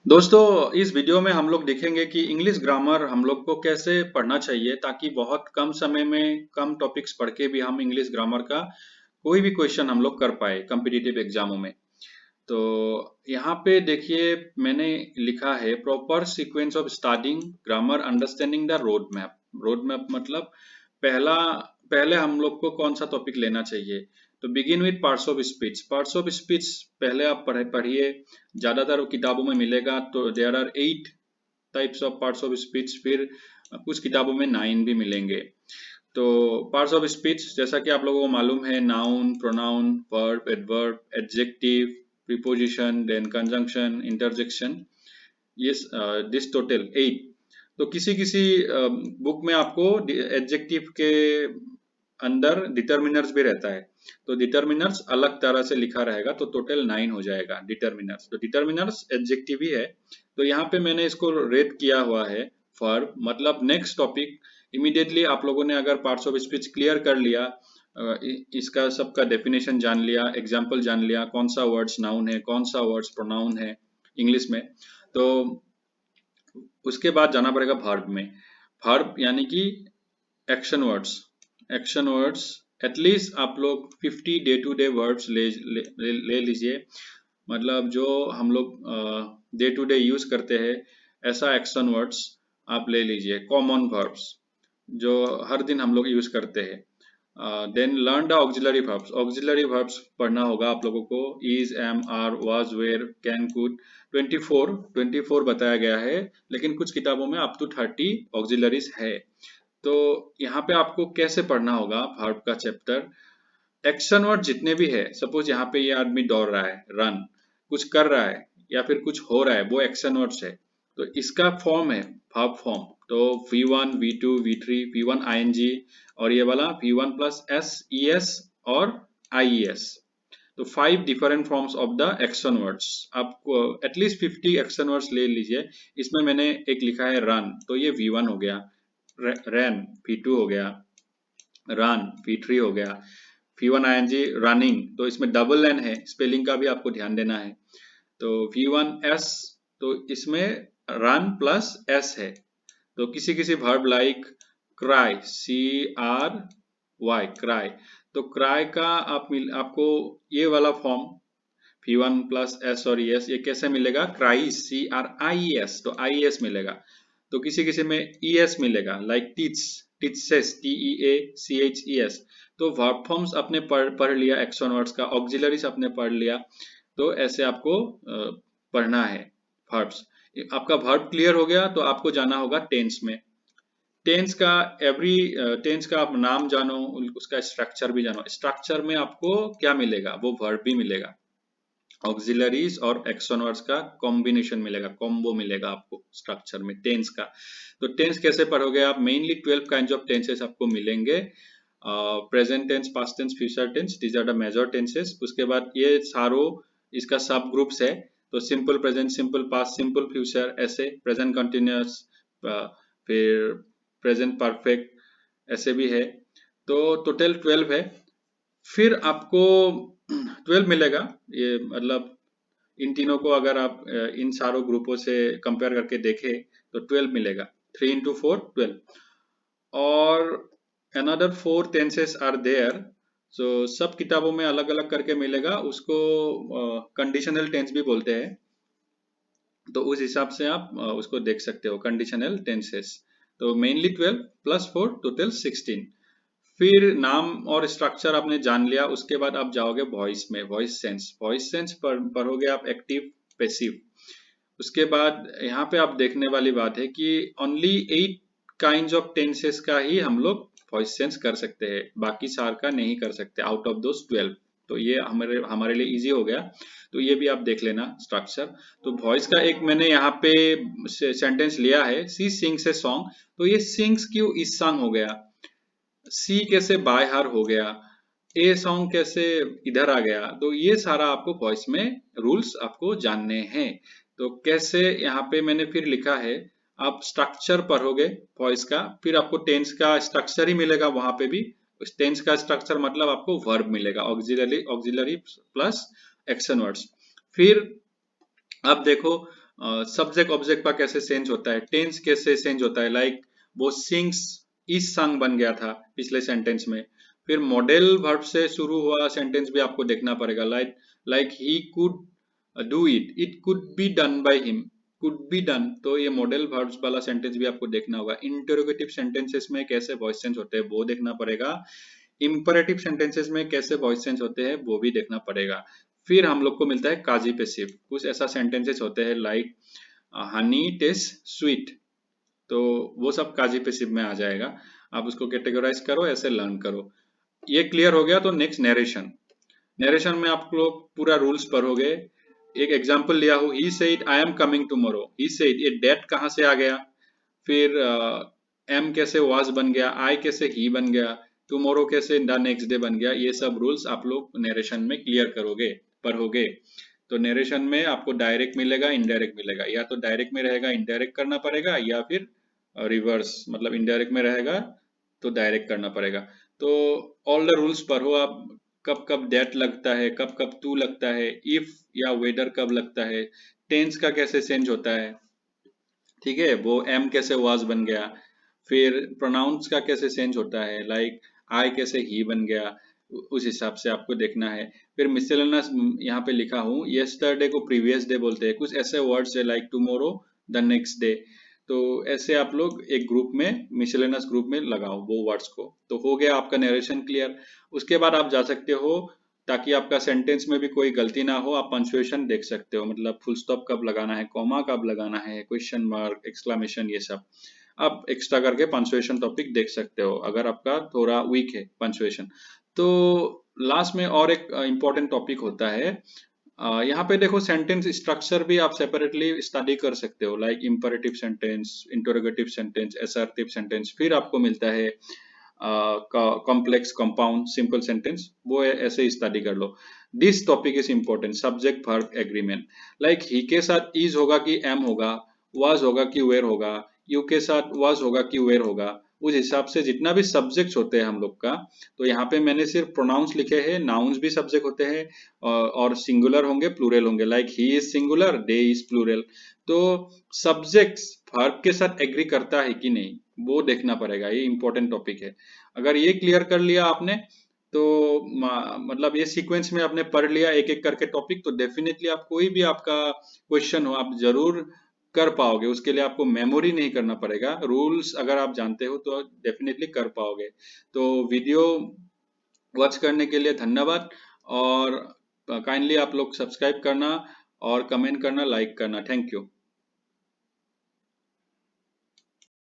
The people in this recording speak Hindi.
दोस्तों इस वीडियो में हम लोग देखेंगे कि इंग्लिश ग्रामर हम लोग को कैसे पढ़ना चाहिए ताकि बहुत कम समय में कम टॉपिक्स पढ़ के भी हम इंग्लिश ग्रामर का कोई भी क्वेश्चन हम लोग कर पाए कॉम्पिटिटिव एग्जामों में। तो यहाँ पे देखिए मैंने लिखा है proper sequence of starting grammar understanding the road map. Road map मतलब पहला पहले हम लोग को कौन सा टॉपिक लेना चाहिए। तो begin with parts of speech. Parts of speech पहले आप पढ़िए, ज्यादातर किताबों में मिलेगा। तो there are 8 types of parts of speech, फिर कुछ किताबों में 9 भी मिलेंगे। तो पार्ट्स ऑफ स्पीच जैसा कि आप लोगों को मालूम है, noun, pronoun, verb, adverb, adjective, preposition, then conjunction, interjection, ये दिस टोटल 8। तो किसी किसी बुक में आपको एडजेक्टिव के अंदर डिटर्मिनर्स भी रहता है, तो डिटर्मिनर्स अलग तरह से लिखा रहेगा, तो टोटल 9 हो जाएगा डिटर्मिनर्स। तो डिटर्मिनर्स एडजेक्टिव ही है। तो यहाँ पे मैंने इसको रेट किया हुआ है वर्ब, मतलब नेक्स्ट टॉपिक इमीडिएटली आप लोगों ने अगर पार्ट्स ऑफ स्पीच क्लियर कर लिया, इसका सबका डेफिनेशन जान लिया, एग्जाम्पल जान लिया, कौन सा वर्ड्स नाउन है, कौन सा वर्ड्स प्रोनाउन है इंग्लिश में, तो उसके बाद जाना पड़ेगा वर्ब में। वर्ब यानी कि action words. Action words at least आप लोग 50 डे टू डे वर्ड्स ले लीजिए, मतलब जो हम लोग डे टू डे यूज करते हैं ऐसा एक्शन वर्ड्स आप ले लीजिए, कॉमन वर्ब्स जो हर दिन हम लोग यूज करते हैं। Then learn the auxiliary verbs. Auxiliary verbs पढ़ना होगा आप लोगों को, is, am, are, was, were, can, could. 24 बताया गया है, लेकिन कुछ किताबों में अप टू 30 ऑक्सिलरीज है। तो यहाँ पे आपको कैसे पढ़ना होगा वर्ब का चैप्टर। एक्शन वर्ड जितने भी है, सपोज यहाँ पे ये आदमी दौड़ रहा है, रन, कुछ कर रहा है या फिर कुछ हो रहा है, वो एक्शन वर्ड्स है। तो इसका फॉर्म है वर्ब फॉर्म। तो V1, V2, V3, V1 ING, और ये वाला V1 प्लस S ES और IES। तो 5 different forms of the action words. आपको एटलीस्ट 50 एक्शन वर्ड्स ले लीजिए। इसमें मैंने एक लिखा है रन, तो ये V1 हो गया। रैन V2 हो गया, रन V3 हो गया, V1 ING रनिंग, तो इसमें डबल एन है, स्पेलिंग का भी आपको ध्यान देना है। तो V1 S, तो इसमें रन प्लस S है। तो किसी किसी verb like cry, CRY, cry, तो क्राई का आपको ये वाला फॉर्म V1 प्लस S और ES, ये कैसे मिलेगा, क्राइस, CRIES, तो IES मिलेगा। तो किसी किसी में ES मिलेगा, लाइक टीच, टीचेस, TEACHES। तो वर्ब फॉर्म्स आपने पढ़ लिया, एक्शन वर्ड्स का ऑक्सिलरीज आपने पढ़ लिया। तो ऐसे आपको पढ़ना है वर्ब्स। आपका वर्ब क्लियर हो गया तो आपको जाना होगा टेंस में। टेंस का एवरी टेंस का आप नाम जानो, उसका स्ट्रक्चर भी जानो। स्ट्रक्चर में आपको क्या मिलेगा, वो वर्ब भी मिलेगा, ऑक्सिलरीज और एक्शन वर्ड्स का कॉम्बिनेशन मिलेगा, कॉम्बो मिलेगा आपको स्ट्रक्चर में टेंस का। तो टेंस कैसे पढ़ोगे आप, मेनली 12 काइंड्स ऑफ टेंसेस आपको मिलेंगे। Present tense, past tense, future tense, these are the major tenses. उसके बाद ये सारों इसका सब ग्रुप्स है। तो simple present, simple past, simple future, ऐसे प्रेजेंट कंटिन्यूअस, फिर प्रेजेंट परफेक्ट, ऐसे भी है। तो टोटल 12 है। फिर आपको 12 मिलेगा, ये मतलब इन तीनों को अगर आप इन सारों ग्रुपों से कंपेयर करके देखें तो 12 मिलेगा। 3 into 4 12। और अनदर 4 टेंसेस आर देयर। सो सब किताबों में अलग अलग करके मिलेगा, उसको कंडीशनल टेंस भी बोलते हैं। तो उस हिसाब से आप उसको देख सकते हो, कंडीशनल टेंसेस। तो मेनली 12 प्लस 4 टोटल 16। फिर नाम और स्ट्रक्चर आपने जान लिया, उसके बाद आप जाओगे वॉइस में, वॉइस सेंस। वॉइस सेंस पढ़ोगे आप एक्टिव, पैसिव। उसके बाद यहाँ पे आप देखने वाली बात है कि ओनली 8 काइंड्स ऑफ टेंसेस का ही हम लोग वॉइस सेंस कर सकते हैं, बाकी सार का नहीं कर सकते आउट ऑफ दोस 12। तो ये हमारे हमारे लिए इजी हो गया। तो ये भी आप देख लेना स्ट्रक्चर। तो वॉइस का एक मैंने यहाँ पे सेंटेंस लिया है, सी सिंग्स ए सॉन्ग। तो ये सिंग्स क्यों इस सॉन्ग हो गया, सी कैसे बाय हर हो गया, ए सॉन्ग कैसे इधर आ गया, तो ये सारा आपको वॉइस में रूल्स आपको जानने हैं। तो कैसे यहाँ पे मैंने फिर लिखा है, आप स्ट्रक्चर पढ़ोगे वॉइस का, फिर आपको टेंस का स्ट्रक्चर ही मिलेगा वहां पे भी। टेंस का स्ट्रक्चर मतलब आपको वर्ब मिलेगा, auxiliary auxiliary plus action words. फिर आप देखो सब्जेक्ट ऑब्जेक्ट का कैसे चेंज होता है, टेंस कैसे चेंज होता है, लाइक वो सिंग्स इस संग बन गया था पिछले सेंटेंस में। फिर मॉडल वर्ब से शुरू हुआ सेंटेंस भी आपको देखना पड़ेगा, like he could do it, it could be done by him, could be done, तो ये मॉडल वर्ब्स वाला सेंटेंस भी आपको देखना होगा। इंटरोगेटिव सेंटेंसेस में कैसे वॉइस चेंज होते हैं वो देखना पड़ेगा। इंपरेटिव सेंटेंसेस में कैसे वॉइस चेंज होते हैं वो भी देखना पड़ेगा। फिर हम लोग को मिलता है काजी पेसिव, कुछ ऐसा सेंटेंसेस होते हैं लाइक हनी टेस्ट स्वीट, तो वो सब काजी पेसिव में आ जाएगा। आप उसको कैटेगराइज करो, ऐसे लर्न करो। ये क्लियर हो गया तो नेक्स्ट नरेशन। नरेशन में आप लोग पूरा रूल्स पढ़ोगे। एक एग्जांपल लिया हूँ, he said I am coming tomorrow, he said, ये डेट कहाँ से आ गया, फिर एम कैसे वाज बन गया, आई कैसे ही बन गया, टुमारो कैसे द नेक्स्ट डे बन गया, ये सब रूल्स आप लोग नरेशन में क्लियर करोगे, पढ़ोगे। तो नरेशन में आपको डायरेक्ट मिलेगा, इनडायरेक्ट मिलेगा, या तो डायरेक्ट में रहेगा इनडायरेक्ट करना पड़ेगा, या फिर रिवर्स, मतलब इनडायरेक्ट में रहेगा तो डायरेक्ट करना पड़ेगा। तो ऑल द रूल्स पढ़ो आप, कब कब दैट लगता है, कब कब टू लगता है, इफ या वेदर कब लगता है, टेंस का कैसे चेंज होता है, ठीक है, वो एम कैसे वाज बन गया, फिर प्रोनाउंस का कैसे चेंज होता है, लाइक आई कैसे ही बन गया, उस हिसाब से आपको देखना है। फिर मिसलेनियस यहाँ पे लिखा हूँ, यस्टरडे को प्रीवियस डे बोलते हैं, कुछ ऐसे वर्ड्स है like tomorrow the next day, तो ऐसे आप लोग एक ग्रुप में, मिसलेनियस ग्रुप में लगाओ वो वर्ड्स को। तो हो गया आपका नरेशन क्लियर। उसके बाद आप जा सकते हो, ताकि आपका सेंटेंस में भी कोई गलती ना हो, आप पंचुएशन देख सकते हो, मतलब फुल स्टॉप कब लगाना है, कॉमा कब लगाना है, क्वेश्चन मार्क, एक्सक्लेमेशन, ये सब आप एक्स्ट्रा करके पंचुएशन टॉपिक देख सकते हो अगर आपका थोड़ा वीक है पंचुएशन। तो लास्ट में और एक इम्पोर्टेंट टॉपिक होता है, यहाँ पे देखो सेंटेंस स्ट्रक्चर भी आप सेपरेटली स्टडी कर सकते हो, like imperative sentence, interrogative sentence, assertive sentence, फिर आपको मिलता है कॉम्प्लेक्स, कंपाउंड, सिंपल सेंटेंस, वो ऐसे ही स्टडी कर लो। This topic is important, subject verb agreement, like he के साथ इज होगा कि एम होगा, वाज होगा कि वेयर होगा, यू के साथ वाज होगा कि वेयर होगा, उस हिसाब से जितना भी सब्जेक्ट्स होते हैं हम लोग का। तो यहाँ पे मैंने सिर्फ प्रोनाउंस लिखे हैं, नाउन्स भी सब्जेक्ट होते हैं, और सिंगुलर होंगे, प्लूरल होंगे, like he is singular, they is plural. तो सब्जेक्ट्स वर्ब के साथ एग्री करता है कि नहीं वो देखना पड़ेगा, ये इंपॉर्टेंट टॉपिक है। अगर ये क्लियर कर लिया आपने, तो मतलब ये सीक्वेंस में आपने पढ़ लिया एक एक करके टॉपिक, तो डेफिनेटली आप कोई भी आपका क्वेश्चन हो आप जरूर कर पाओगे। उसके लिए आपको मेमोरी नहीं करना पड़ेगा, रूल्स अगर आप जानते हो तो डेफिनेटली कर पाओगे। तो वीडियो वॉच करने के लिए धन्यवाद, और काइंडली आप लोग सब्सक्राइब करना और कमेंट करना, लाइक करना। Thank you.